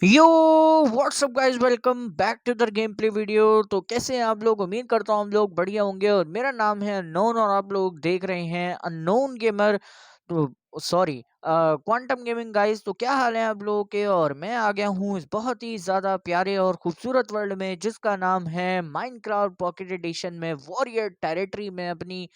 Yo what's up guys, welcome back to the game play video. तो कैसे हैं आप लोग? उम्मीद करता हूँ हम लोग बढ़िया होंगे। और मेरा नाम है अननोन और आप लोग देख रहे हैं अननोन गेमर। तो सॉरी, क्वांटम गेमिंग गाइस। तो क्या हाल है आप लोगों के? और मैं आ गया हूँ इस बहुत ही ज़्यादा प्यारे और खूबसूरत वर्ल्ड में जिसका नाम है माइनक्राफ्ट पॉकेट एडिशन में वॉरियर टेरिटरी में। अपनी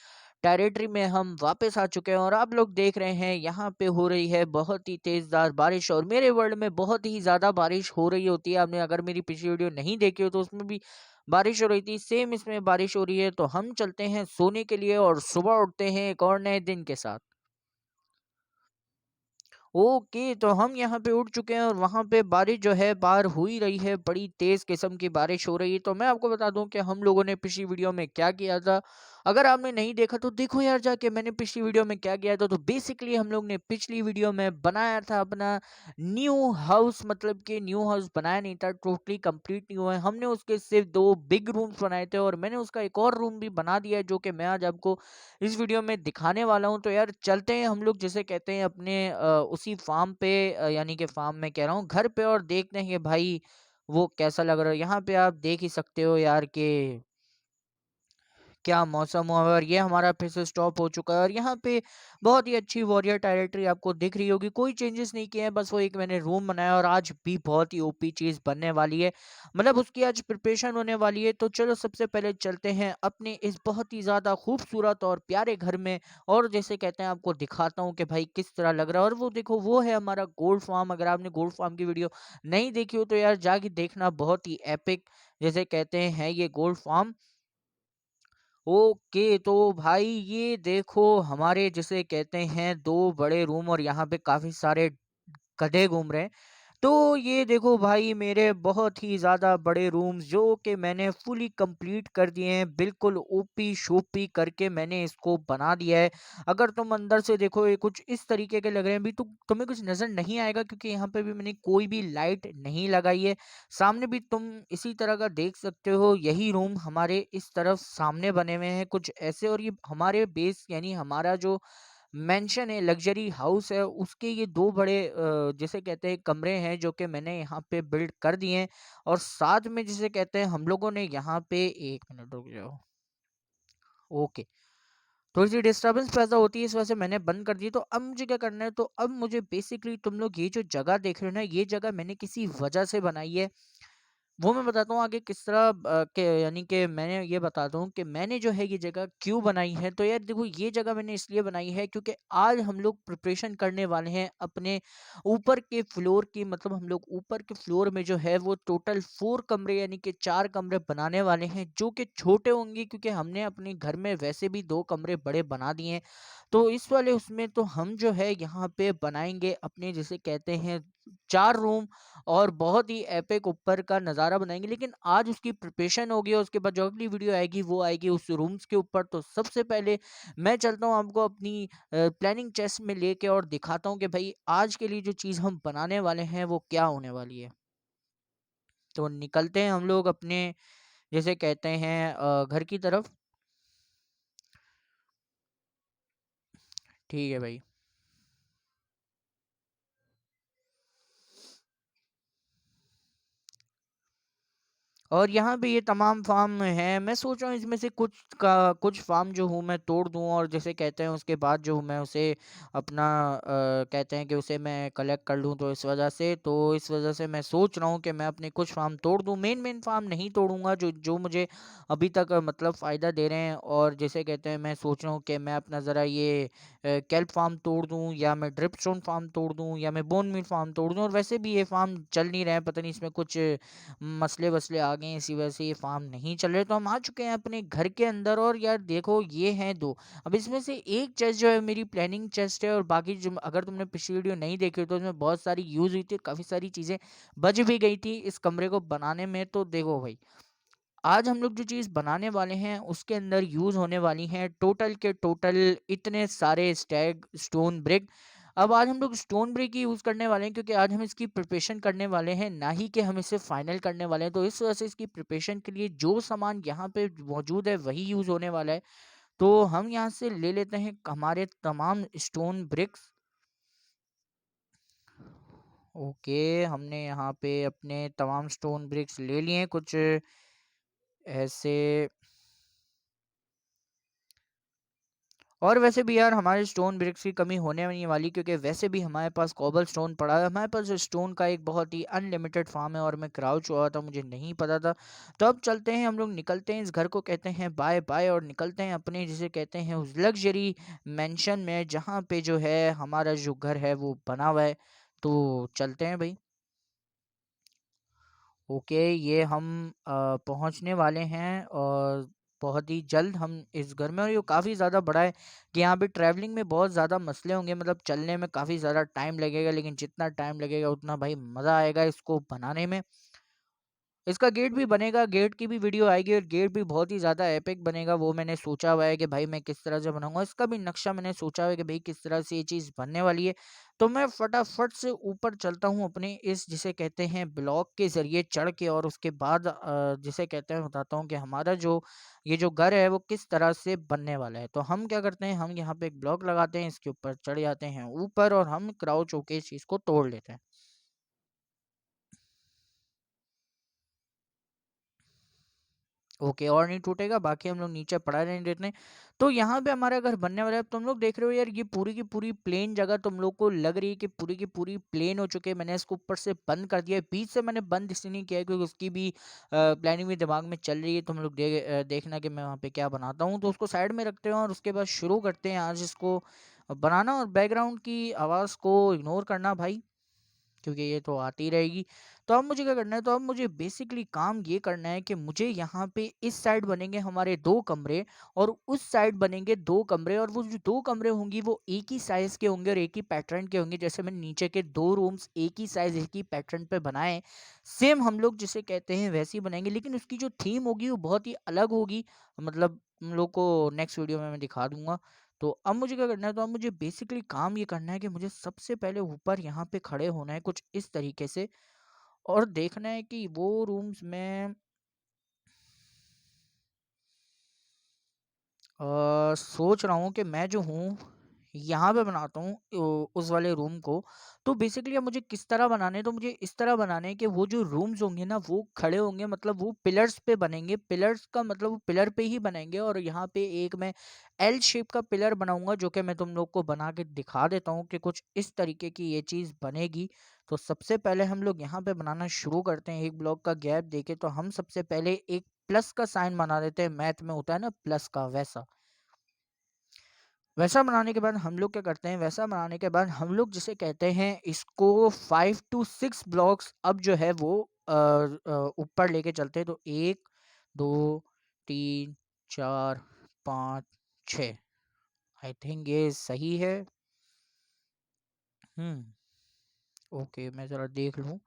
टेरिटरी में हम वापस आ चुके हैं और आप लोग देख रहे हैं यहाँ पे हो रही है बहुत ही तेज़दार बारिश। और मेरे वर्ल्ड में बहुत ही ज़्यादा बारिश हो रही होती है। आपने अगर मेरी पिछली वीडियो नहीं देखी हो तो उसमें भी बारिश हो रही थी, सेम इसमें बारिश हो रही है। तो हम चलते हैं सोने के लिए और सुबह उठते हैं एक और नए दिन के साथ। ओके, तो हम यहाँ पे उठ चुके हैं और वहाँ पे बारिश जो है बाहर हो ही रही है, बड़ी तेज़ किस्म की बारिश हो रही है। तो मैं आपको बता दूँ कि हम लोगों ने पिछली वीडियो में क्या किया था। अगर आपने नहीं देखा तो देखो यार जाके, मैंने पिछली वीडियो में क्या किया था। तो बेसिकली हम लोग ने पिछली वीडियो में बनाया था अपना न्यू हाउस। मतलब कि न्यू हाउस बनाया नहीं था, टोटली कंप्लीट नहीं हुआ है। हमने उसके सिर्फ 2 बिग रूम्स बनाए थे और मैंने उसका एक और रूम भी बना दिया है जो कि मैं आज आपको इस वीडियो में दिखाने वाला हूँ। तो यार चलते हैं हम लोग, जिसे कहते हैं अपने उसी फार्म पे, यानी कि फार्म में कह रहा हूँ, घर पे, और देखते हैं कि भाई वो कैसा लग रहा है। यहाँ पे आप देख ही सकते हो यार कि क्या मौसम हुआ है। और ये हमारा फिर से स्टॉप हो चुका है और यहाँ पे बहुत ही अच्छी वॉरियर टेरिटरी आपको दिख रही होगी। कोई चेंजेस नहीं किए हैं, बस वो एक मैंने रूम बनाया। और आज भी बहुत ही ओपी चीज़ बनने वाली है, मतलब उसकी आज प्रिपरेशन होने वाली है। तो चलो सबसे पहले चलते हैं अपने इस बहुत ही ज़्यादा खूबसूरत और प्यारे घर में, और जैसे कहते हैं आपको दिखाता हूँ कि भाई किस तरह लग रहा है। और वो देखो, वो है हमारा गोल्ड फार्म। अगर आपने गोल्ड फार्म की वीडियो नहीं देखी हो तो यार जाके देखना, बहुत ही एपिक जैसे कहते हैं है ये गोल्ड फार्म। ओके, तो भाई ये देखो हमारे जिसे कहते हैं 2 बड़े रूम, और यहाँ पे काफ़ी सारे गधे घूम रहे हैं। तो ये देखो भाई मेरे बहुत ही ज़्यादा बड़े रूम्स जो कि मैंने फुली कंप्लीट कर दिए हैं, बिल्कुल ओपी शोपी करके मैंने इसको बना दिया है। अगर तुम अंदर से देखो ये कुछ इस तरीके के लग रहे हैं। अभी तो तुम्हें कुछ नज़र नहीं आएगा क्योंकि यहाँ पे भी मैंने कोई भी लाइट नहीं लगाई है। सामने भी तुम इसी तरह का देख सकते हो, यही रूम हमारे इस तरफ सामने बने हुए हैं कुछ ऐसे। और ये हमारे बेस यानी हमारा जो मेंशन है, लग्जरी हाउस है, उसके ये 2 बड़े जिसे कहते हैं कमरे हैं जो कि मैंने यहाँ पे बिल्ड कर दिए हैं। और साथ में जिसे कहते हैं हम लोगों ने यहाँ पे, 1 मिनट रुक जाओ। ओके, थोड़ी सी डिस्टरबेंस पैदा होती है, इस वजह से मैंने बंद कर दी। तो अब मुझे क्या करना है, तो अब मुझे बेसिकली तुम लोग ये जो जगह देख रहे हो ना, ये जगह मैंने किसी वजह से बनाई है। वो मैं बताता हूँ आगे किस तरह, के यानी कि मैंने ये बताता हूँ कि मैंने जो है ये जगह क्यों बनाई है। तो यार देखो, ये जगह मैंने इसलिए बनाई है क्योंकि आज हम लोग प्रिपरेशन करने वाले हैं अपने ऊपर के फ्लोर की। मतलब हम लोग ऊपर के फ्लोर में जो है वो टोटल 4 कमरे यानी कि 4 कमरे बनाने वाले हैं, जो कि छोटे होंगे क्योंकि हमने अपने घर में वैसे भी 2 कमरे बड़े बना दिए हैं। तो इस वाले उसमें तो हम जो है यहाँ पे बनाएंगे अपने जिसे कहते हैं 4 रूम, और बहुत ही एपिक ऊपर का नज़ारा बनाएँगे। लेकिन आज उसकी प्रिपरेशन होगी और उसके बाद जो अगली वीडियो आएगी वो आएगी उस रूम्स के ऊपर। तो सबसे पहले मैं चलता हूँ आपको अपनी प्लानिंग चेस्ट में लेके और दिखाता हूँ कि भाई आज के लिए जो चीज़ हम बनाने वाले हैं वो क्या होने वाली है। तो निकलते हैं हम लोग अपने जिसे कहते हैं घर की तरफ। ठीक है भाई। और यहाँ पे ये तमाम फार्म हैं। मैं सोच रहा हूँ इसमें से कुछ फार्म जो हूँ मैं तोड़ दूँ, और जैसे कहते हैं उसके बाद जो हूँ मैं उसे अपना कहते हैं कि उसे मैं कलेक्ट कर लूँ। तो इस वजह से मैं सोच रहा हूँ कि मैं अपने कुछ फार्म तोड़ दूँ। मेन फार्म नहीं तोड़ूंगा जो जो मुझे अभी तक मतलब फ़ायदा दे रहे हैं। और जैसे कहते हैं मैं सोच रहा हूँ कि मैं अपना ज़रा ये कैल्प फार्म तोड़ दूँ, या मैं ड्रिपस्टोन फार्म तोड़ दूँ, या मैं बोन मील फार्म तोड़ दूँ। और वैसे भी ये फार्म चल नहीं रहे हैं, पता नहीं इसमें कुछ मसले वसले आ गए हैं, इसी वजह से ये फार्म नहीं चल रहे। तो हम आ चुके हैं अपने घर के अंदर, और यार देखो ये हैं 2। अब इसमें से एक चेस्ट जो है मेरी प्लानिंग चेस्ट है, और बाकी जो, अगर तुमने पिछली वीडियो नहीं देखी हो तो उसमें बहुत सारी यूज़ हुई थी, काफ़ी सारी चीज़ें बच भी गई थी इस कमरे को बनाने में। तो देखो भाई, आज हम लोग जो चीज़ बनाने वाले हैं उसके अंदर यूज़ होने वाली हैं टोटल के टोटल इतने सारे स्टैग स्टोन ब्रिक। अब आज हम लोग स्टोन ब्रिक ही यूज़ करने वाले हैं क्योंकि आज हम इसकी प्रिपरेशन करने वाले हैं, ना ही कि हम इसे फाइनल करने वाले हैं। तो इस वजह से इसकी प्रिपरेशन के लिए जो सामान यहाँ पे मौजूद है वही यूज़ होने वाला है। तो हम यहाँ से ले लेते हैं हमारे तमाम स्टोन ब्रिक्स। ओके, हमने यहाँ पे अपने तमाम स्टोन ब्रिक्स ले लिए हैं, कुछ ऐसे। और वैसे भी यार हमारे स्टोन ब्रिक्स की कमी होने नहीं वाली, क्योंकि वैसे भी हमारे पास कॉबल स्टोन पड़ा है। हमारे पास स्टोन का एक बहुत ही अनलिमिटेड फार्म है, और मैं क्राउच हुआ था, मुझे नहीं पता था। तो अब चलते हैं, हम लोग निकलते हैं इस घर को, कहते हैं बाय बाय, और निकलते हैं अपने जिसे कहते हैं उस लग्जरी मैंशन में, जहाँ पे जो है हमारा जो घर है वो बना हुआ है। तो चलते हैं भाई। ओके, ये हम पहुंचने वाले हैं, और बहुत ही जल्द हम इस घर में, और ये काफ़ी ज़्यादा बड़ा है कि यहाँ पे ट्रैवलिंग में बहुत ज़्यादा मसले होंगे, मतलब चलने में काफ़ी ज़्यादा टाइम लगेगा, लेकिन जितना टाइम लगेगा उतना भाई मज़ा आएगा इसको बनाने में। इसका गेट भी बनेगा, गेट की भी वीडियो आएगी, और गेट भी बहुत ही ज़्यादा एपिक बनेगा, वो मैंने सोचा हुआ है कि भाई मैं किस तरह से बनाऊंगा। इसका भी नक्शा मैंने सोचा हुआ है कि भाई किस तरह से ये चीज़ बनने वाली है। तो मैं फटाफट से ऊपर चलता हूँ अपने इस जिसे कहते हैं ब्लॉक के ज़रिए चढ़ के, और उसके बाद जिसे कहते हैं बताता हूँ कि हमारा जो ये जो घर है वो किस तरह से बनने वाला है। तो हम क्या करते हैं, हम यहाँ पे एक ब्लॉक लगाते हैं, इसके ऊपर चढ़ जाते हैं ऊपर, और हम क्राउच होके इस चीज़ को तोड़ लेते हैं। ओके, और नहीं टूटेगा, बाकी हम लोग नीचे पड़ा रहने देते हैं। तो यहाँ पे हमारा घर बनने वाला है। तुम लोग देख रहे हो यार, ये पूरी की पूरी प्लेन जगह तुम लोग को लग रही है कि पूरी की पूरी प्लेन हो चुकी है। मैंने इसको ऊपर से बंद कर दिया है, बीच से मैंने बंद इसलिए नहीं किया है क्योंकि उसकी भी प्लानिंग भी दिमाग में चल रही है। तुम लोग देखना कि मैं वहाँ पे क्या बनाता हूँ। तो उसको साइड में रखते हैं, और उसके बाद शुरू करते हैं आज इसको बनाना, और बैकग्राउंड की आवाज़ को इग्नोर करना भाई, क्योंकि ये तो आती रहेगी। तो अब मुझे क्या करना है, तो अब मुझे बेसिकली काम ये करना है कि मुझे यहाँ पे इस साइड बनेंगे हमारे 2 कमरे, और उस साइड बनेंगे 2 कमरे, और वो जो 2 कमरे होंगी वो एक ही साइज़ के होंगे और एक ही पैटर्न के होंगे। जैसे मैंने नीचे के 2 रूम्स एक ही साइज़, एक ही पैटर्न पे बनाए, सेम हम लोग जिसे कहते हैं वैसे ही बनाएँगे, लेकिन उसकी जो थीम होगी वो बहुत ही अलग होगी। मतलब तुम लोग को नेक्स्ट वीडियो में मैं दिखा दूँगा। तो अब मुझे क्या करना है, तो अब मुझे बेसिकली काम ये करना है कि मुझे सबसे पहले ऊपर यहाँ पे खड़े होना है कुछ इस तरीके से, और देखना है कि वो रूम्स में सोच रहा हूँ कि मैं जो हूँ यहाँ पे बनाता हूँ उस वाले रूम को। तो बेसिकली अब मुझे किस तरह बनाने हैं, तो मुझे इस तरह बनाने हैं कि वो जो रूम्स होंगे ना वो खड़े होंगे, मतलब वो पिलर्स पे बनेंगे। पिलर्स का मतलब वो पिलर पे ही बनेंगे, और यहाँ पे एक मैं एल शेप का पिलर बनाऊंगा, जो कि मैं तुम लोग को बना के दिखा देता हूँ कि कुछ इस तरीके की ये चीज़ बनेगी। तो सबसे पहले हम लोग यहाँ पे बनाना शुरू करते हैं, एक ब्लॉक का गैप देके। तो हम सबसे पहले एक प्लस का साइन बना देते हैं, मैथ में होता है ना प्लस का, वैसा। वैसा बनाने के बाद हम लोग क्या करते हैं, वैसा बनाने के बाद हम लोग जिसे कहते हैं इसको 5 to 6 ब्लॉक्स अब जो है वो ऊपर लेके चलते हैं। तो 1 2 3 4 5 6, आई थिंक ये सही है। हम्म। ओके, मैं ज़रा देख लूँ।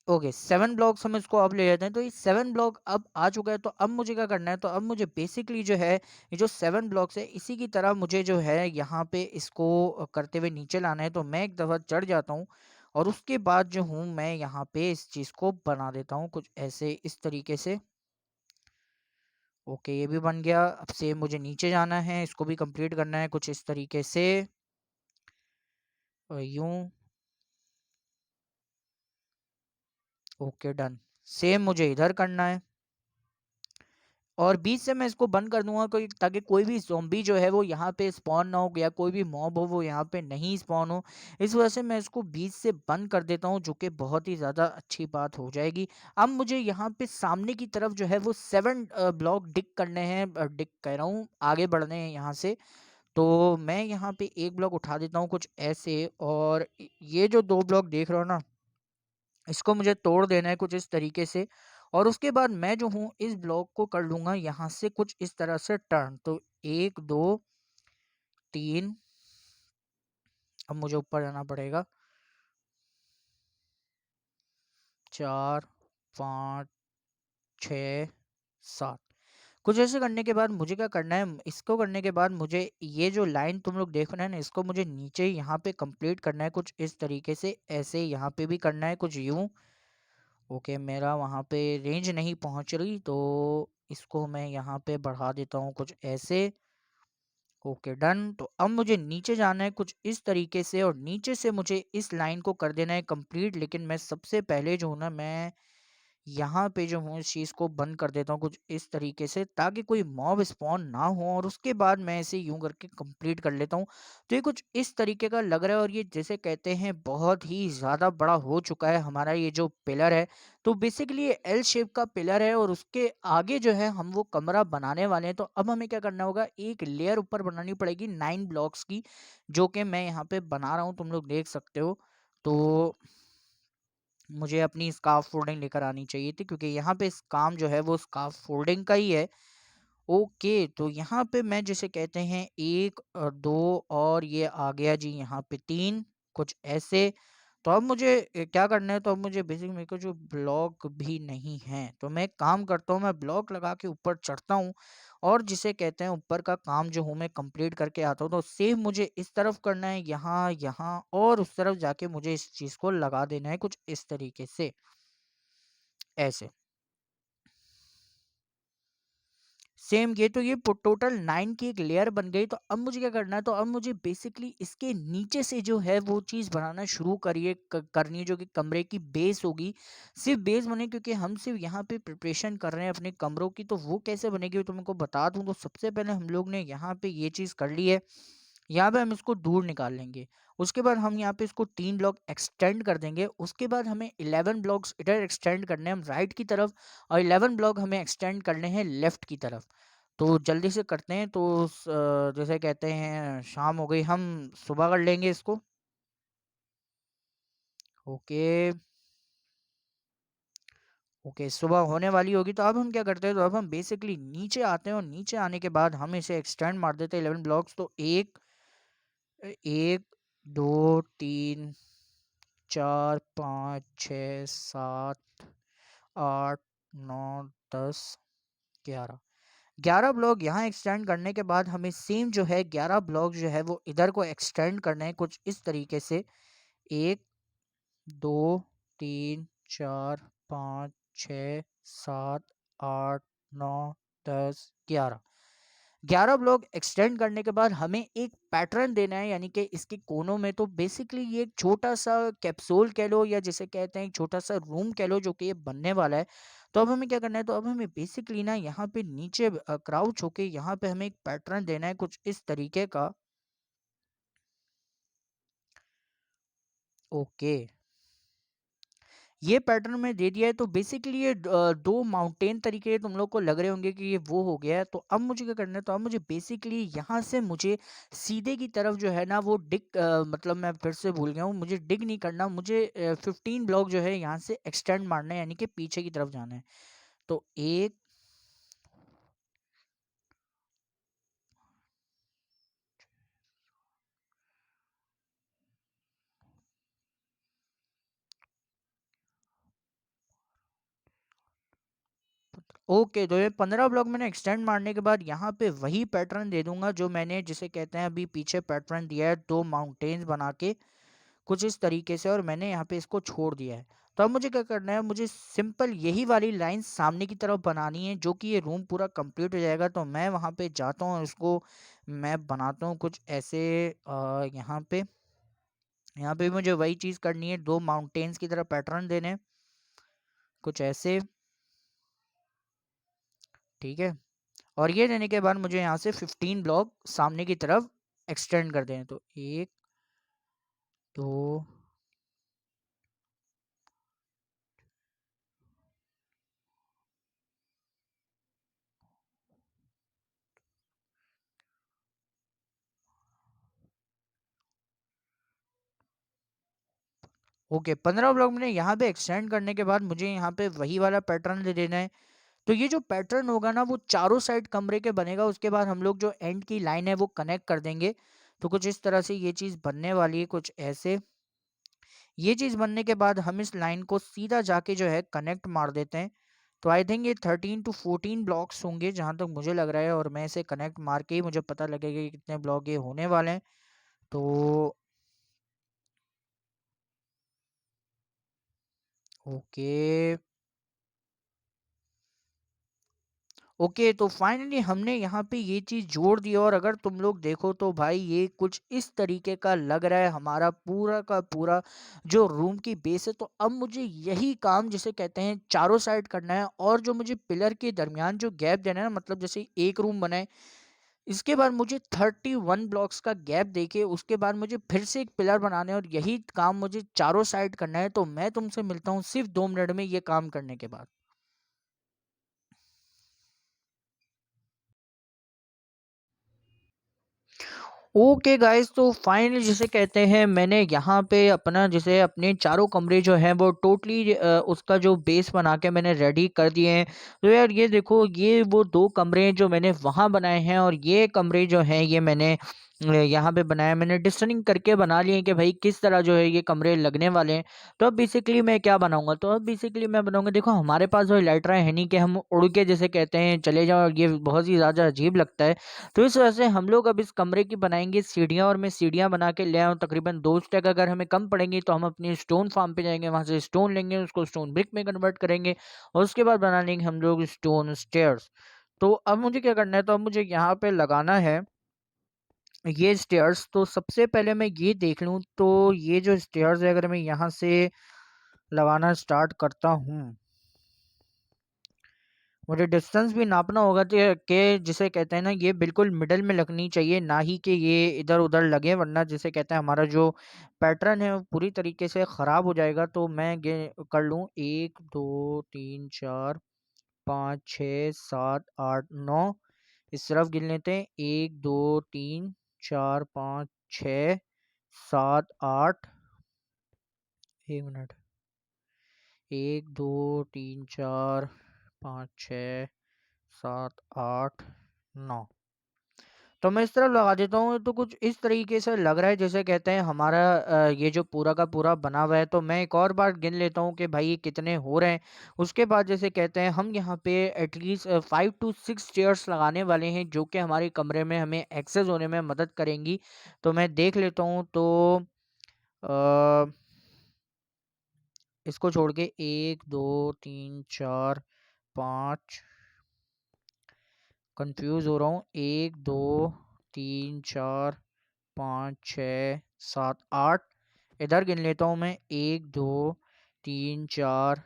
ओके, 7 ब्लॉक्स हम इसको अब ले जाते हैं। तो ये 7 ब्लॉक अब आ चुका है। तो अब मुझे क्या करना है, तो अब मुझे बेसिकली जो है ये जो 7 ब्लॉक्स है इसी की तरह मुझे जो है यहाँ पे इसको करते हुए नीचे लाना है। तो मैं एक दफ़ा चढ़ जाता हूँ, और उसके बाद जो हूँ मैं यहाँ पे इस चीज़ को बना देता हूँ कुछ ऐसे इस तरीके से। ओके, ये भी बन गया। अब से मुझे नीचे जाना है, इसको भी कंप्लीट करना है कुछ इस तरीके से, यूं। Okay, done. सेम मुझे इधर करना है, और बीच से मैं इसको बंद कर दूंगा, कोई ताकि कोई भी ज़ॉम्बी जो है वो यहाँ पे स्पॉन ना हो, या कोई भी मॉब हो वो यहाँ पे नहीं स्पॉन हो। इस वजह से मैं इसको बीच से बंद कर देता हूँ, जो कि बहुत ही ज़्यादा अच्छी बात हो जाएगी। अब मुझे यहाँ पे सामने की तरफ जो है वो 7 ब्लॉक डिक करने हैं, डिक कह रहा हूँ, आगे बढ़ने हैं यहाँ से। तो मैं यहाँ पे एक ब्लॉक उठा देता हूँ कुछ ऐसे, और ये जो 2 ब्लॉक देख रहे हो ना, इसको मुझे तोड़ देना है कुछ इस तरीके से। और उसके बाद मैं जो हूँ इस ब्लॉक को कर लूँगा यहाँ से कुछ इस तरह से टर्न। तो 1 2 3, अब मुझे ऊपर जाना पड़ेगा, 4 5 6 7। कुछ ऐसे करने के बाद मुझे क्या करना है, इसको करने के बाद मुझे ये जो लाइन तुम लोग देख रहे हैं ना, इसको मुझे नीचे यहाँ पे कंप्लीट करना है कुछ इस तरीके से, ऐसे यहाँ पे भी करना है कुछ यूँ। ओके, मेरा वहाँ पे रेंज नहीं पहुँच रही, तो इसको मैं यहाँ पे बढ़ा देता हूँ कुछ ऐसे। Okay done. तो अब मुझे नीचे जाना है कुछ इस तरीके से और नीचे से मुझे इस लाइन को कर देना है कंप्लीट। लेकिन मैं सबसे पहले जो हूँ ना, मैं यहाँ पे जो हूँ इस चीज़ को बंद कर देता हूँ कुछ इस तरीके से, ताकि कोई मॉब स्पॉन ना हो और उसके बाद मैं इसे यूं करके कंप्लीट कर लेता हूँ। तो ये कुछ इस तरीके का लग रहा है और ये जैसे कहते हैं बहुत ही ज़्यादा बड़ा हो चुका है हमारा ये जो पिलर है। तो बेसिकली ये एल शेप का पिलर है और उसके आगे जो है हम वो कमरा बनाने वाले हैं। तो अब हमें क्या करना होगा, एक लेयर ऊपर बनानी पड़ेगी 9 ब्लॉक्स की, जो कि मैं यहाँ पे बना रहा हूँ, तुम लोग देख सकते हो। तो मुझे अपनी स्कार्फ फोल्डिंग लेकर आनी चाहिए थी, क्योंकि यहाँ पे काम जो है वो स्कार्फ फोल्डिंग का ही है। ओके, तो यहाँ पे मैं जिसे कहते हैं एक दो और ये आ गया जी यहाँ पे तीन, कुछ ऐसे। तो अब मुझे क्या करना है, तो अब मुझे बेसिक मेरे को जो ब्लॉक भी नहीं है, तो मैं एक काम करता हूँ, मैं ब्लॉक लगा के ऊपर चढ़ता हूँ और जिसे कहते हैं ऊपर का काम जो हूँ मैं कंप्लीट करके आता हूँ। तो सेम मुझे इस तरफ करना है, यहाँ यहाँ और उस तरफ जाके मुझे इस चीज़ को लगा देना है कुछ इस तरीके से, ऐसे। सेम ये तो ये टोटल 9 की एक लेयर बन गई। तो अब मुझे क्या करना है, तो अब मुझे बेसिकली इसके नीचे से जो है वो चीज़ बनाना शुरू करनी है, जो कि कमरे की बेस होगी। सिर्फ बेस बने, क्योंकि हम सिर्फ यहाँ पे प्रिपरेशन कर रहे हैं अपने कमरों की। तो वो कैसे बनेगी वो तुमको बता दूं। तो सबसे पहले हम लोग ने यहाँ पे ये चीज़ कर ली है, यहाँ पे हम इसको दूर निकाल लेंगे। उसके बाद हम यहाँ पे इसको 3 ब्लॉक एक्सटेंड कर देंगे। उसके बाद हमें 11 ब्लॉक्स इधर एक्सटेंड करने हैं हम राइट की तरफ, और 11 ब्लॉक हमें एक्सटेंड करने हैं लेफ्ट की तरफ। तो जल्दी से करते हैं। तो जैसे कहते हैं शाम हो गई, हम सुबह कर लेंगे इसको। ओके। ओके, सुबह होने वाली होगी। तो अब हम क्या करते हैं, तो अब हम बेसिकली नीचे आते हैं और नीचे आने के बाद हम इसे एक्सटेंड मार देते हैं 11 ब्लॉक्स। तो एक, एक, दो, तीन, 4, 5, 6, 7, 8, 9, 10, 11, 11 ब्लॉक यहाँ एक्सटेंड करने के बाद हमें सेम जो है 11 ब्लॉक जो है वो इधर को एक्सटेंड करने हैं कुछ इस तरीके से। एक, दो, तीन, 4, 5, 6, 7, 8, 9, 10, 11, 11 ब्लॉक एक्सटेंड करने के बाद हमें एक पैटर्न देना है, यानी कि इसके कोनों में। तो बेसिकली ये एक छोटा सा कैप्सूल कह लो, या जिसे कहते हैं एक छोटा सा रूम कह लो, जो कि ये बनने वाला है। तो अब हमें क्या करना है, तो अब हमें बेसिकली ना यहाँ पे नीचे क्राउच होके यहाँ पे हमें एक पैटर्न देना है कुछ इस तरीके का। ओके, ये पैटर्न में दे दिया है। तो बेसिकली ये दो माउंटेन तरीके तुम लोग को लग रहे होंगे कि ये वो हो गया है। तो अब मुझे क्या करना है, तो अब मुझे बेसिकली यहाँ से मुझे सीधे की तरफ जो है ना वो डिग, मतलब मैं फिर से भूल गया हूँ, मुझे डिग नहीं करना, मुझे 15 ब्लॉक जो है यहाँ से एक्सटेंड मारना है, यानी कि पीछे की तरफ जाना है। तो एक, ओके, तो ये 15 ब्लॉक मैंने एक्सटेंड मारने के बाद यहाँ पे वही पैटर्न दे दूंगा जो मैंने जिसे कहते हैं अभी पीछे पैटर्न दिया है, दो माउंटेन्स बना के कुछ इस तरीके से, और मैंने यहाँ पे इसको छोड़ दिया है। तो अब मुझे क्या करना है, मुझे सिंपल यही वाली लाइन सामने की तरफ बनानी है, जो कि ये रूम पूरा कंप्लीट हो जाएगा। तो मैं वहाँ पे जाता हूँ, इसको मैं बनाता हूँ कुछ ऐसे। यहाँ पे भी मुझे वही चीज़ करनी है, दो माउंटेन्स की तरह पैटर्न देने हैं, कुछ ऐसे। ठीक है, और ये देने के बाद मुझे यहाँ से 15 ब्लॉक सामने की तरफ एक्सटेंड कर दें। तो एक, दो, ओके, 15 ब्लॉक मैंने यहाँ पे एक्सटेंड करने के बाद मुझे यहाँ पे वही वाला पैटर्न दे देना है। तो ये जो पैटर्न होगा ना वो चारों साइड कमरे के बनेगा। उसके बाद हम लोग जो एंड की लाइन है वो कनेक्ट कर देंगे। तो कुछ इस तरह से ये चीज़ बनने वाली है, कुछ ऐसे। ये चीज़ बनने के बाद हम इस लाइन को सीधा जाके जो है कनेक्ट मार देते हैं। तो आई थिंक ये 13 to 14 ब्लॉक्स होंगे जहाँ तक मुझे लग रहा है, और मैं इसे कनेक्ट मार के ही मुझे पता लगेगा कि कितने ब्लॉक ये होने वाले हैं। तो ओके, ओके, तो फाइनली हमने यहाँ पे ये चीज़ जोड़ दी और अगर तुम लोग देखो तो भाई ये कुछ इस तरीके का लग रहा है हमारा पूरा का पूरा जो रूम की बेस है। तो अब मुझे यही काम जिसे कहते हैं चारों साइड करना है और जो मुझे पिलर के दरमियान जो गैप देना है ना, मतलब जैसे एक रूम बनाए, इसके बाद मुझे 31 ब्लॉक्स का गैप देके उसके बाद मुझे फिर से एक पिलर बनाना है और यही काम मुझे चारों साइड करना है। तो मैं तुमसे मिलता हूँ सिर्फ 2 मिनट में ये काम करने के बाद। ओके गाइस, तो फाइनली जिसे कहते हैं मैंने यहाँ पे अपना जैसे अपने चारों कमरे जो हैं वो टोटली उसका जो बेस बना के मैंने रेडी कर दिए हैं। तो यार ये देखो, ये वो 2 कमरे हैं जो मैंने वहाँ बनाए हैं और ये कमरे जो हैं ये मैंने यहाँ पे बनाया। मैंने डिजाइनिंग करके बना लिए कि भाई किस तरह जो है ये कमरे लगने वाले हैं। तो अब बेसिकली मैं क्या बनाऊंगा, तो अब बेसिकली मैं बनाऊंगा, देखो हमारे पास जो लाइटरा है नहीं कि हम उड़ के जैसे कहते हैं चले जाओ, और ये बहुत ही ज़्यादा अजीब लगता है। तो इस वजह से हम लोग अब इस कमरे की बनाएँगे सीढ़ियाँ और मैं सीढ़ियाँ बना के ले आया हूँ। तकरीबन 2 स्टेक अगर हमें कम पड़ेंगी तो हम अपनी स्टोन फार्म पे जाएँगे, वहाँ से स्टोन लेंगे, उसको स्टोन ब्रिक में कन्वर्ट करेंगे और उसके बाद बना लेंगे हम लोग स्टोन स्टेयर्स। तो अब मुझे क्या करना है, तो अब मुझे यहाँ पे लगाना है ये स्टेयर्स। तो सबसे पहले मैं ये देख लूँ, तो ये जो स्टेयर्स है अगर मैं यहाँ से लगाना स्टार्ट करता हूँ, मुझे डिस्टेंस भी नापना होगा तो कि जिसे कहते हैं ना ये बिल्कुल मिडल में लगनी चाहिए, ना ही कि ये इधर उधर लगे, वरना जिसे कहते हैं हमारा जो पैटर्न है वो पूरी तरीके से ख़राब हो जाएगा। तो मैं ये कर लूँ 1 2 3 4 5 6 7 8 9, इस तरफ गिन लेते हैं 1 2 3 4 5 6 7 8, 1 मिनट, 1 2 3 4 5 6 7 8 9। तो मैं इस तरफ लगा देता हूँ, तो कुछ इस तरीके से लग रहा है जैसे कहते हैं हमारा ये जो पूरा का पूरा बना हुआ है। तो मैं एक और बार गिन लेता हूँ कि भाई ये कितने हो रहे हैं। उसके बाद जैसे कहते हैं हम यहाँ पे एटलीस्ट 5 to 6 चेयर्स लगाने वाले हैं जो कि हमारे कमरे में हमें एक्सेस होने में मदद करेंगी। तो मैं देख लेता हूँ, तो अ, इसको छोड़ के 1 2 3 4 5, कंफ्यूज हो रहा हूँ, 1 2 3 4 5 6 7 8, इधर गिन लेता हूँ मैं 1 2 3 4,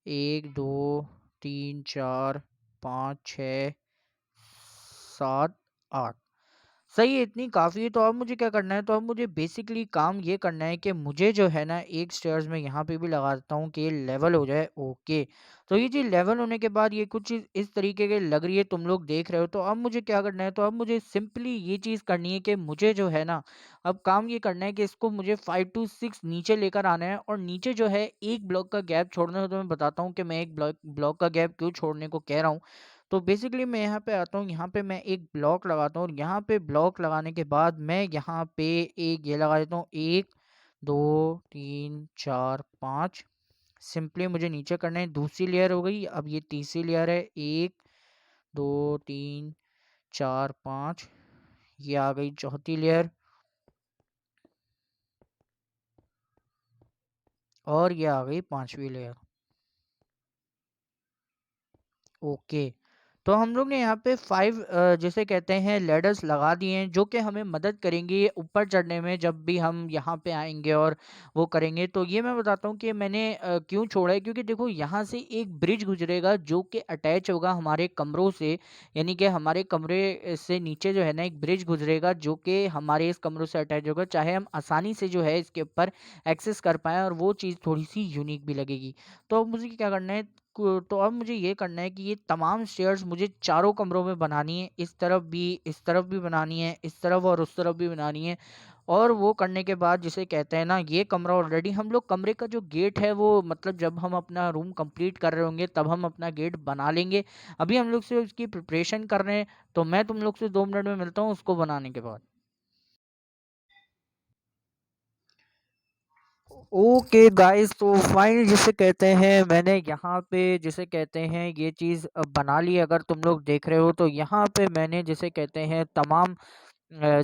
1 2 3 4 5 6 7 8, सही है, इतनी काफ़ी है। तो अब मुझे क्या करना है, तो अब मुझे बेसिकली काम ये करना है कि मुझे जो है ना एक स्टेयर्स में यहाँ पे भी लगा देता हूँ कि ये लेवल हो जाए। ओके, तो ये चीज़ लेवल होने के बाद ये कुछ चीज़ इस तरीके की लग रही है, तुम लोग देख रहे हो। तो अब मुझे क्या करना है, तो अब मुझे सिंपली ये चीज़ करनी है कि मुझे जो है ना अब काम ये करना है कि इसको मुझे 5 to 6 नीचे लेकर आना है और नीचे जो है एक ब्लॉक का गैप छोड़ना है। तो मैं बताता हूँ कि मैं एक ब्लॉक ब्लॉक का गैप क्यों छोड़ने को कह रहा हूँ। तो बेसिकली मैं यहाँ पे आता हूँ, यहाँ पे मैं एक ब्लॉक लगाता हूँ और यहाँ पे ब्लॉक लगाने के बाद मैं यहाँ पे एक ये लगा देता हूँ, 1 2 3 4 5। सिंपली मुझे नीचे करना है, दूसरी लेयर हो गई, अब ये तीसरी लेयर है, 1 2 3 4 5, ये आ गई चौथी लेयर और ये आ गई पांचवी लेयर। ओके, तो हम लोग ने यहाँ पे 5 जिसे कहते हैं लेडर्स लगा दिए हैं जो कि हमें मदद करेंगे ऊपर चढ़ने में जब भी हम यहाँ पे आएंगे और वो करेंगे। तो ये मैं बताता हूँ कि मैंने क्यों छोड़ा है, क्योंकि देखो यहाँ से एक ब्रिज गुजरेगा जो कि अटैच होगा हमारे कमरों से, यानी कि हमारे कमरे से नीचे जो है ना एक ब्रिज गुजरेगा जो कि हमारे इस कमरों से अटैच होगा, चाहे हम आसानी से जो है इसके ऊपर एक्सेस कर पाएँ और वो चीज़ थोड़ी सी यूनिक भी लगेगी। तो अब मुझे क्या करना है, तो अब मुझे ये करना है कि ये तमाम स्टेयर्स मुझे चारों कमरों में बनानी है, इस तरफ भी बनानी है, इस तरफ और उस तरफ भी बनानी है। और वो करने के बाद जिसे कहते हैं ना ये कमरा ऑलरेडी हम लोग कमरे का जो गेट है वो मतलब जब हम अपना रूम कंप्लीट कर रहे होंगे तब हम अपना गेट बना लेंगे। अभी हम लोग सिर्फ उसकी प्रिपरेशन कर रहे हैं। तो मैं तुम लोग से 2 मिनट में मिलता हूँ उसको बनाने के बाद। ओके गाइस, तो फाइनली जिसे कहते हैं मैंने यहाँ पे जिसे कहते हैं ये चीज़ बना ली। अगर तुम लोग देख रहे हो तो यहाँ पे मैंने जिसे कहते हैं तमाम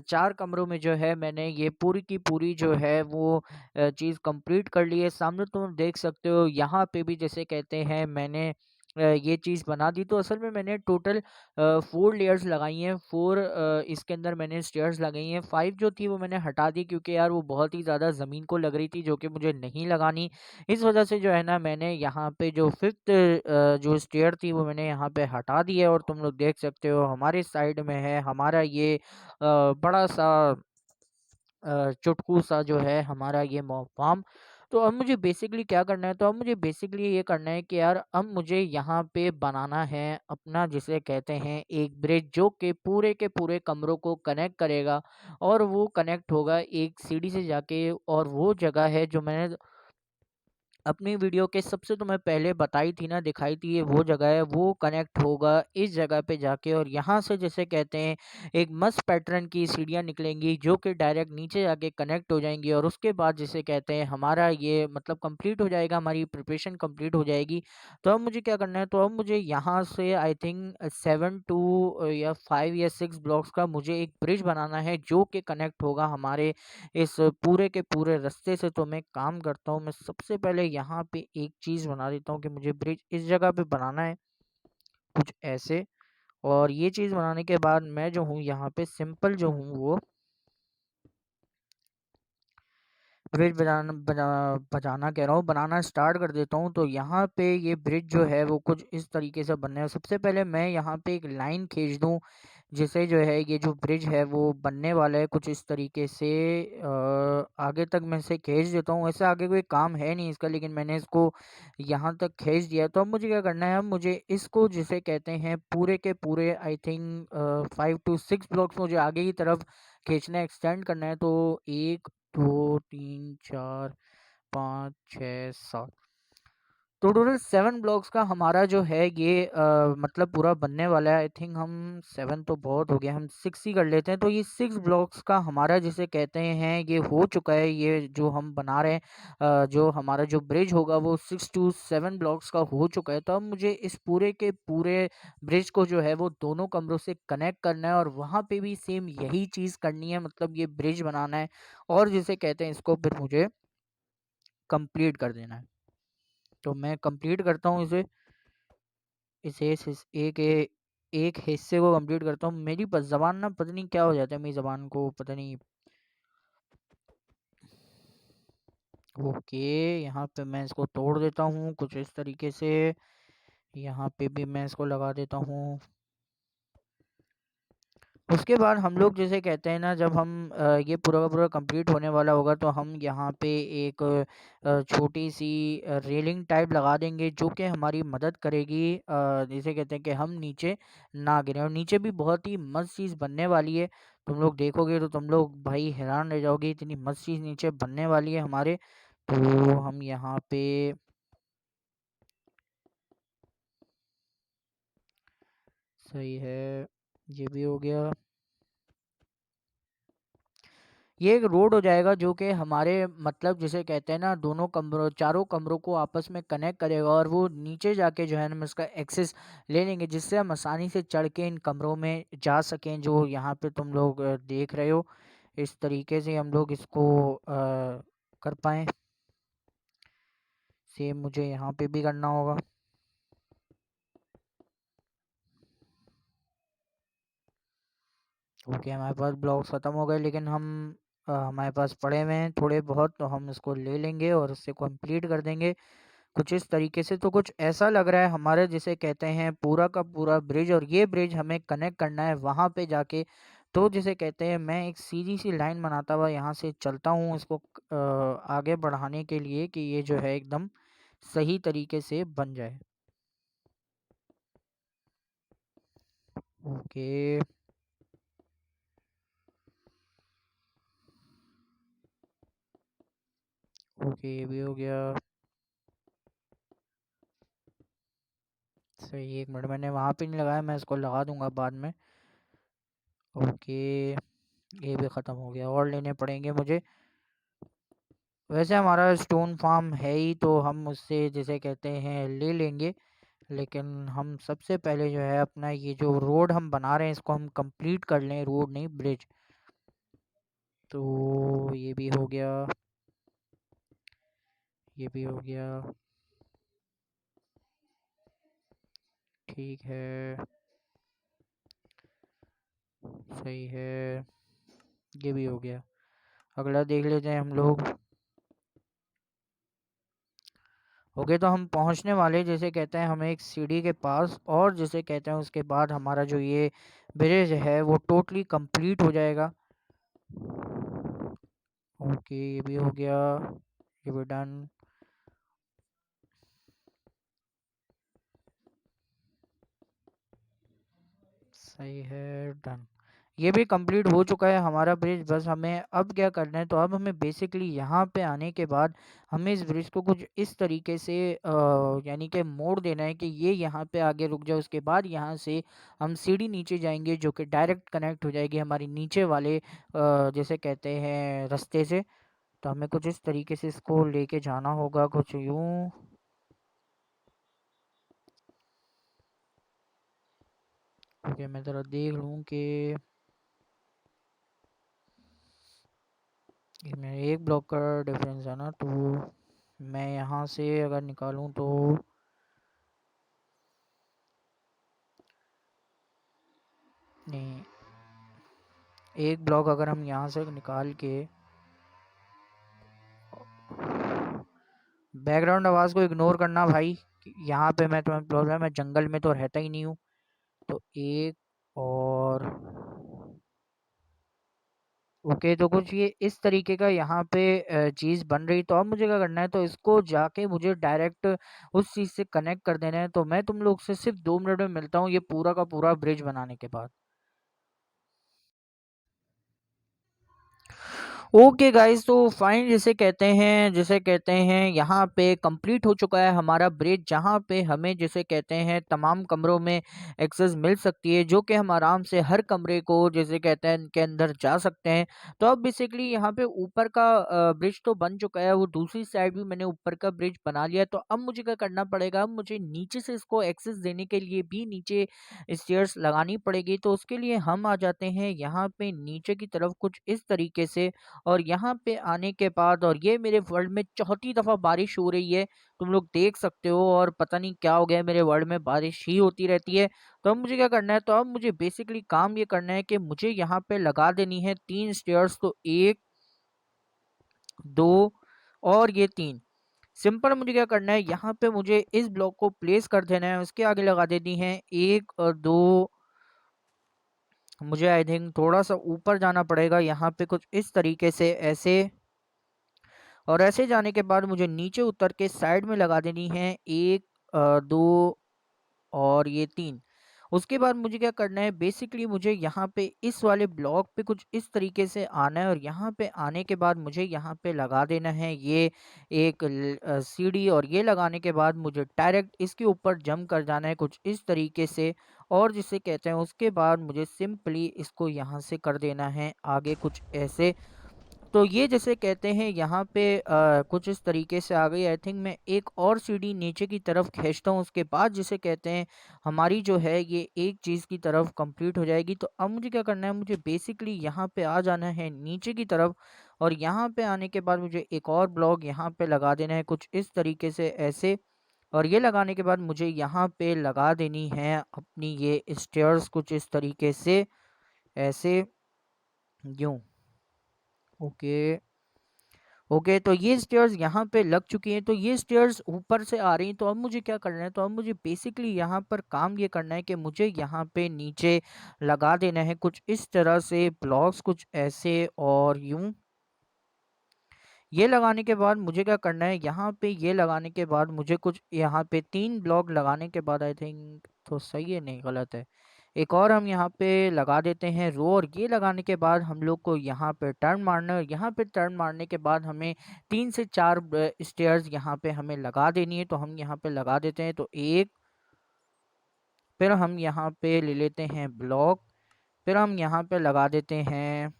4 कमरों में जो है मैंने ये पूरी की पूरी जो है वो चीज़ कंप्लीट कर ली है। सामने तुम देख सकते हो यहाँ पे भी जिसे कहते हैं मैंने ये चीज़ बना दी। तो असल में मैंने टोटल 4 लेयर्स लगाई हैं, 4 इसके अंदर मैंने स्टेयर्स लगाई हैं। 5 जो थी वो मैंने हटा दी, क्योंकि यार वो बहुत ही ज़्यादा ज़मीन को लग रही थी, जो कि मुझे नहीं लगानी। इस वजह से जो है ना, मैंने यहाँ पे जो 5th जो स्टेयर थी वो मैंने यहाँ पे हटा दी है। और तुम लोग देख सकते हो हमारे साइड में है हमारा ये बड़ा-सा चुटकू सा जो है हमारा ये फार्म। तो अब मुझे बेसिकली क्या करना है, तो अब मुझे बेसिकली ये करना है कि यार अब मुझे यहाँ पे बनाना है अपना, जिसे कहते हैं एक ब्रिज, जो कि पूरे के पूरे कमरों को कनेक्ट करेगा। और वो कनेक्ट होगा एक सीढ़ी से जाके, और वो जगह है जो मैंने अपनी वीडियो के सबसे तुम्हें पहले बताई थी ना, दिखाई थी, ये वो जगह है, वो कनेक्ट होगा इस जगह पे जाके। और यहाँ से जैसे कहते हैं एक मस्त पैटर्न की सीढ़ियाँ निकलेंगी, जो कि डायरेक्ट नीचे जाके कनेक्ट हो जाएंगी। और उसके बाद जिसे कहते हैं हमारा ये मतलब कंप्लीट हो जाएगा, हमारी प्रिपरेशन कंप्लीट हो जाएगी। तो अब मुझे क्या करना है, तो अब मुझे यहाँ से आई थिंक 7 to या 5 या 6 ब्लॉक्स का मुझे एक ब्रिज बनाना है, जो कि कनेक्ट होगा हमारे इस पूरे के पूरे रास्ते से। तो मैं काम करता हूँ, मैं सबसे पहले यहाँ पे एक चीज़ बना देता हूँ कि मुझे ब्रिज इस जगह पे बनाना है, कुछ ऐसे। और ये चीज़ बनाने के बाद मैं जो हूँ यहाँ पे सिंपल जो हूँ वो ब्रिज बजाना कह रहा हूँ, बनाना स्टार्ट कर देता हूँ। तो यहाँ पे ये ब्रिज जो है वो कुछ इस तरीके से बनना है। सबसे पहले मैं यहाँ पे एक लाइन खींच दूँ, जिसे जो है ये जो ब्रिज है वो बनने वाला है कुछ इस तरीके से। आगे तक मैं इसे खींच देता हूँ। वैसे आगे कोई काम है नहीं इसका, लेकिन मैंने इसको यहाँ तक खींच दिया। तो अब मुझे क्या करना है, अब मुझे इसको जिसे कहते हैं पूरे के पूरे आई थिंक 5 to 6 ब्लॉक्स मुझे आगे की तरफ खींचना है, एक्सटेंड करना है। तो 1 2 3 4 5 6 7, तो टोटल 7 ब्लॉक्स का हमारा जो है ये मतलब पूरा बनने वाला है। आई थिंक हम 7 तो बहुत हो गया, हम 6 ही कर लेते हैं। तो ये 6 ब्लॉक्स का हमारा जिसे कहते हैं ये हो चुका है, ये जो हम बना रहे हैं। जो हमारा जो ब्रिज होगा वो 6 to 7 ब्लॉक्स का हो चुका है। तो अब मुझे इस पूरे के पूरे ब्रिज को जो है वो दोनों कमरों से कनेक्ट करना है, और वहाँ पे भी सेम यही चीज़ करनी है, मतलब ये ब्रिज बनाना है। और जिसे कहते हैं इसको फिर मुझे कंप्लीट कर देना है। तो मैं कंप्लीट करता हूँ इसे, एक हिस्से को कंप्लीट करता हूँ। मेरी ज़बान ना पता नहीं क्या हो जाता है, मेरी ज़बान को पता नहीं। ओके, यहाँ पे मैं इसको तोड़ देता हूँ कुछ इस तरीके से। यहाँ पे भी मैं इसको लगा देता हूँ। उसके बाद हम लोग जैसे कहते हैं ना, जब हम ये पूरा का पूरा कंप्लीट होने वाला होगा, तो हम यहाँ पे एक छोटी सी रेलिंग टाइप लगा देंगे, जो कि हमारी मदद करेगी, जिसे कहते हैं कि हम नीचे ना गिरें। और नीचे भी बहुत ही मस्त चीज़ बनने वाली है। तुम लोग देखोगे तो तुम लोग भाई हैरान रह जाओगे, इतनी मस्त चीज़ नीचे बनने वाली है हमारे। तो हम यहाँ पे सही है, ये भी हो गया। ये एक रोड हो जाएगा, जो कि हमारे मतलब जिसे कहते हैं ना, दोनों कमरों चारों कमरों को आपस में कनेक्ट करेगा। और वो नीचे जाके जो है ना, हम इसका एक्सेस ले लेंगे, जिससे हम आसानी से चढ़ के इन कमरों में जा सकें, जो यहाँ पे तुम लोग देख रहे हो। इस तरीके से हम लोग इसको कर पाएँ। सेम मुझे यहाँ पे भी करना होगा। ओके, हमारे पास ब्लॉक्स ख़त्म हो गए, लेकिन हम हमारे पास पड़े हुए हैं थोड़े बहुत, तो हम इसको ले लेंगे और उससे कंप्लीट कर देंगे कुछ इस तरीके से। तो कुछ ऐसा लग रहा है हमारे जिसे कहते हैं पूरा का पूरा ब्रिज, और ये ब्रिज हमें कनेक्ट करना है वहाँ पे जाके। तो जिसे कहते हैं मैं एक सीधी सी लाइन बनाता हुआ यहाँ से चलता हूँ इसको आगे बढ़ाने के लिए, कि ये जो है एकदम सही तरीके से बन जाए। ओके, ओके, ये भी हो गया। सही, 1 मिनट, मैंने वहाँ पे नहीं लगाया, मैं इसको लगा दूंगा बाद में। ओके, ये भी ख़त्म हो गया, और लेने पड़ेंगे मुझे। वैसे हमारा स्टोन फार्म है ही, तो हम उससे जिसे कहते हैं ले लेंगे। लेकिन हम सबसे पहले जो है अपना ये जो रोड हम बना रहे हैं, इसको हम कंप्लीट कर लें, रोड नहीं ब्रिज। तो ये भी हो गया, ये भी हो गया। ठीक है, सही है, ये भी हो गया। अगला देख लेते हैं हम लोग। ओके, तो हम पहुंचने वाले जैसे कहते हैं हमें एक सीढ़ी के पास, और जैसे कहते हैं उसके बाद हमारा जो ये ब्रिज है वो टोटली कंप्लीट हो जाएगा। ओके, ये भी हो गया, ये भी डन। सही है, डन। ये भी कंप्लीट हो चुका है हमारा ब्रिज। बस हमें अब क्या करना है, तो अब हमें बेसिकली यहाँ पे आने के बाद हमें इस ब्रिज को कुछ इस तरीके से यानी कि मोड़ देना है कि ये यहाँ पे आगे रुक जाए। उसके बाद यहाँ से हम सीढ़ी नीचे जाएंगे जो कि डायरेक्ट कनेक्ट हो जाएगी हमारी नीचे वाले जैसे कहते हैं रास्ते से। तो हमें कुछ इस तरीके से इसको लेके जाना होगा, कुछ यूं। ओके, मैं ज़रा देख लूँ कि इसमें एक ब्लॉक का डिफरेंस है ना, तो मैं यहाँ से अगर निकालूँ तो नहीं, एक ब्लॉक अगर हम यहाँ से निकाल के, बैकग्राउंड आवाज़ को इग्नोर करना भाई। यहाँ पे मैं तुम्हें प्रॉब्लम, मैं जंगल में तो रहता ही नहीं हूँ। तो एक और ओके, तो कुछ ये इस तरीके का यहाँ पे चीज़ बन रही। तो अब मुझे क्या करना है, तो इसको जाके मुझे डायरेक्ट उस चीज़ से कनेक्ट कर देना है। तो मैं तुम लोग से सिर्फ 2 मिनट में मिलता हूँ ये पूरा का पूरा ब्रिज बनाने के बाद। ओके गाइस, तो फाइन जिसे कहते हैं यहाँ पे कंप्लीट हो चुका है हमारा ब्रिज, जहाँ पे हमें जिसे कहते हैं तमाम कमरों में एक्सेस मिल सकती है, जो कि हम आराम से हर कमरे को जिसे कहते हैं के अंदर जा सकते हैं। तो अब बेसिकली यहाँ पे ऊपर का ब्रिज तो बन चुका है, वो दूसरी साइड भी मैंने ऊपर का ब्रिज बना लिया है। तो अब मुझे क्या करना पड़ेगा, अब मुझे नीचे से इसको एक्सेस देने के लिए भी नीचे स्टेयर्स लगानी पड़ेगी। तो उसके लिए हम आ जाते हैं यहाँ पे नीचे की तरफ कुछ इस तरीके से, और यहाँ पे आने के बाद, और ये मेरे वर्ल्ड में चौथी दफा बारिश हो रही है, तुम लोग देख सकते हो। और पता नहीं क्या हो गया है, मेरे वर्ल्ड में बारिश ही होती रहती है। तो अब मुझे क्या करना है, तो अब मुझे बेसिकली काम ये करना है कि मुझे यहाँ पे लगा देनी है 3 स्टेयर्स। तो 1, 2 और ये 3। सिंपल मुझे क्या करना है, यहाँ पे मुझे इस ब्लॉक को प्लेस कर देना है, उसके आगे लगा देनी है 1 और 2। मुझे आई थिंक थोड़ा सा ऊपर जाना पड़ेगा, यहाँ पे कुछ इस तरीके से ऐसे, और ऐसे जाने के बाद मुझे नीचे उतर के साइड में लगा देनी है 1, 2 और ये 3। उसके बाद मुझे क्या करना है, बेसिकली मुझे यहाँ पे इस वाले ब्लॉक पे कुछ इस तरीके से आना है, और यहाँ पे आने के बाद मुझे यहाँ पे लगा देना है ये एक सीढ़ी, और ये लगाने के बाद मुझे डायरेक्ट इसके ऊपर जंप कर जाना है कुछ इस तरीके से। और जिसे कहते हैं उसके बाद मुझे सिंपली इसको यहाँ से कर देना है आगे कुछ ऐसे। तो ये जैसे कहते हैं यहाँ पे कुछ इस तरीके से आ गई। आई थिंक मैं एक और सीढ़ी नीचे की तरफ खींचता हूँ, उसके बाद जिसे कहते हैं हमारी जो है ये एक चीज़ की तरफ कंप्लीट हो जाएगी। तो अब मुझे क्या करना है, मुझे बेसिकली यहाँ पे आ जाना है नीचे की तरफ, और यहाँ पे आने के बाद मुझे एक और ब्लॉक यहाँ पे लगा देना है कुछ इस तरीके से ऐसे। और ये लगाने के बाद मुझे यहाँ पे लगा देनी है अपनी ये स्टेयर्स कुछ इस तरीके से ऐसे, यूं। ओके, ओके, तो ये स्टेयर्स यहाँ पे लग चुकी हैं। तो ये स्टेयर्स ऊपर से आ रही हैं। तो अब मुझे क्या करना है, तो अब मुझे बेसिकली यहाँ पर काम ये करना है कि मुझे यहाँ पे नीचे लगा देना है कुछ इस तरह से ब्लॉक्स कुछ ऐसे और यूं। ये लगाने के बाद मुझे क्या करना है, यहाँ पे ये लगाने के बाद मुझे कुछ यहाँ पे 3 ब्लॉक लगाने के बाद आई थिंक तो सही है, नहीं गलत है, एक और हम यहाँ पे लगा देते हैं रो। और ये लगाने के बाद हम लोग को यहाँ पे टर्न मारना है, और यहाँ पे टर्न मारने के बाद हमें 3 से 4 स्टेयर्स यहाँ पे हमें लगा देनी है। तो हम यहाँ पे लगा देते हैं, तो एक, फिर हम यहाँ पे ले लेते हैं ब्लॉक, फिर हम यहाँ पे लगा देते हैं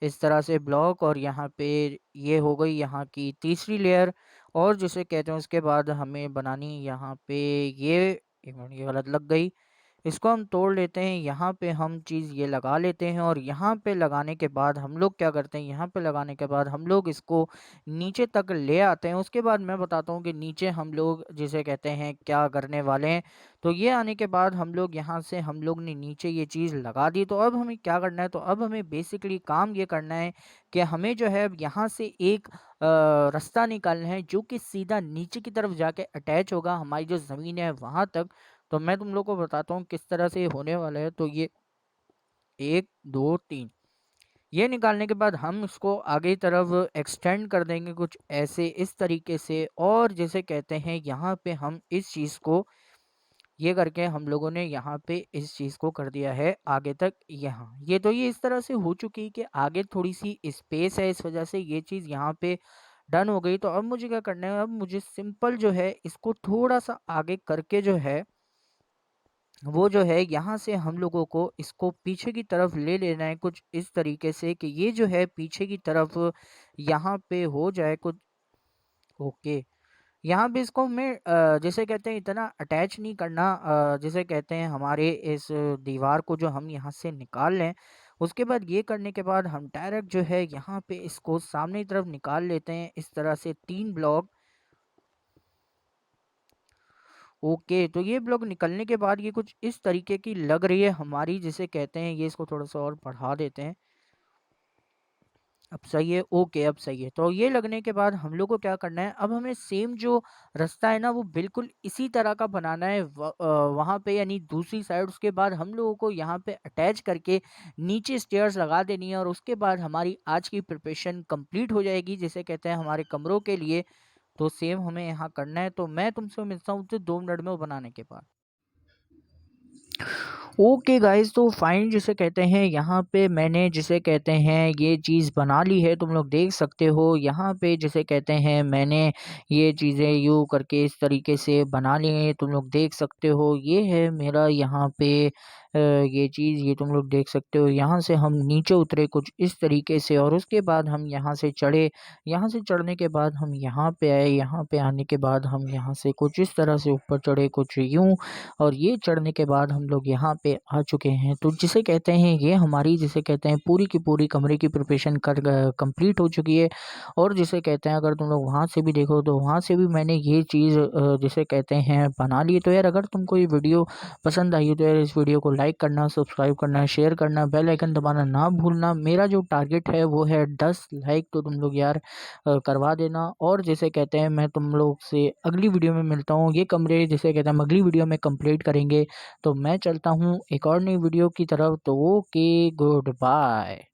इस तरह से ब्लॉक, और यहाँ पे ये हो गई यहाँ की तीसरी लेयर। और जिसे कहते हैं उसके बाद हमें बनानी यहाँ पे ये, एक मिनट, ये गलत लग गई, इसको हम तोड़ लेते हैं, यहाँ पे हम चीज़ ये लगा लेते हैं और यहाँ पे लगाने के बाद हम लोग क्या करते हैं, यहाँ पे लगाने के बाद हम लोग इसको नीचे तक ले आते हैं। उसके बाद मैं बताता हूँ कि नीचे हम लोग जिसे कहते हैं क्या करने वाले हैं। तो ये आने के बाद हम लोग यहाँ से हम लोग ने नीचे ये चीज़ लगा दी। तो अब हमें क्या करना है, तो अब हमें बेसिकली काम ये करना है कि हमें जो है अब यहाँ से एक रास्ता निकालना है जो कि सीधा नीचे की तरफ जाके अटैच होगा हमारी जो ज़मीन है वहाँ तक। तो मैं तुम लोग को बताता हूँ किस तरह से ये होने वाला है। तो ये 1, 2, 3 ये निकालने के बाद हम इसको आगे की तरफ एक्सटेंड कर देंगे कुछ ऐसे इस तरीके से, और जैसे कहते हैं यहाँ पे हम इस चीज़ को ये करके हम लोगों ने यहाँ पे इस चीज़ को कर दिया है आगे तक यहाँ। ये तो ये इस तरह से हो चुकी है कि आगे थोड़ी-सी स्पेस है, इस वज़ह से ये चीज़ यहाँ पे डन हो गई। तो अब मुझे क्या करना है, अब मुझे सिंपल जो है इसको थोड़ा-सा आगे करके जो है वो जो है यहाँ से हम लोगों को इसको पीछे की तरफ ले लेना है कुछ इस तरीके से कि ये जो है पीछे की तरफ यहाँ पे हो जाए कुछ। ओके, यहाँ पे इसको हमें जिसे कहते हैं इतना अटैच नहीं करना, जिसे कहते हैं हमारे इस दीवार को जो हम यहाँ से निकाल लें। उसके बाद ये करने के बाद हम डायरेक्ट जो है यहाँ पे इसको सामने की तरफ निकाल लेते हैं इस तरह से 3 ब्लॉक। ओके, तो ये ब्लॉक निकलने के बाद ये कुछ इस तरीके की लग रही है हमारी, जिसे कहते हैं ये इसको थोड़ा-सा और बढ़ा देते हैं। अब सही है, ओके अब सही है। तो ये लगने के बाद हम लोग को क्या करना है, अब हमें सेम जो रास्ता है ना वो बिल्कुल इसी तरह का बनाना है वहाँ पे, यानी दूसरी साइड। उसके बाद हम लोगों को यहाँ पे अटैच करके नीचे स्टेयर्स लगा देनी है और उसके बाद हमारी आज की प्रिपरेशन कंप्लीट हो जाएगी, जिसे कहते हैं हमारे कमरों के लिए। तो सेम हमें यहाँ करना है। तो मैं तुमसे मिलता हूँ 2 मिनट में वो बनाने के बाद। ओके गाइस, तो फाइन जिसे कहते हैं यहाँ पे मैंने जिसे कहते हैं ये चीज़ बना ली है, तुम लोग देख सकते हो यहाँ पे जिसे कहते हैं मैंने ये चीज़ें यूँ करके इस तरीके से बना ली हैं, तुम लोग देख सकते हो। ये है मेरा यहाँ पे ये चीज़, ये तुम लोग देख सकते हो। यहाँ से हम नीचे उतरे कुछ इस तरीके से और उसके बाद हम यहाँ से चढ़े। यहाँ से चढ़ने के बाद हम यहाँ पे आए, यहाँ पे आने के बाद हम यहाँ से कुछ इस तरह से ऊपर चढ़े कुछ यूँ, और ये चढ़ने के बाद हम लोग यहाँ पे आ चुके हैं। तो जिसे कहते हैं ये हमारी जिसे कहते हैं पूरी की पूरी कमरे की प्रिपरेशन कंप्लीट हो चुकी है। और जिसे कहते हैं अगर तुम लोग वहाँ से भी देखो तो वहाँ से भी मैंने ये चीज़ जिसे कहते हैं बना ली। तो यार अगर तुमको ये वीडियो पसंद आई हो तो यार इस वीडियो को लाइक करना, सब्सक्राइब करना, शेयर करना, बेल आइकन दबाना ना भूलना। मेरा जो टारगेट है वो है 10 लाइक, तो तुम लोग यार करवा देना। और जिसे कहते हैं मैं तुम लोग से अगली वीडियो में मिलता हूँ। ये कमरे जिसे कहते हैं हम अगली वीडियो में कंप्लीट करेंगे। तो मैं चलता हूँ एक और नई वीडियो की तरफ। तो ओके, गुड बाय।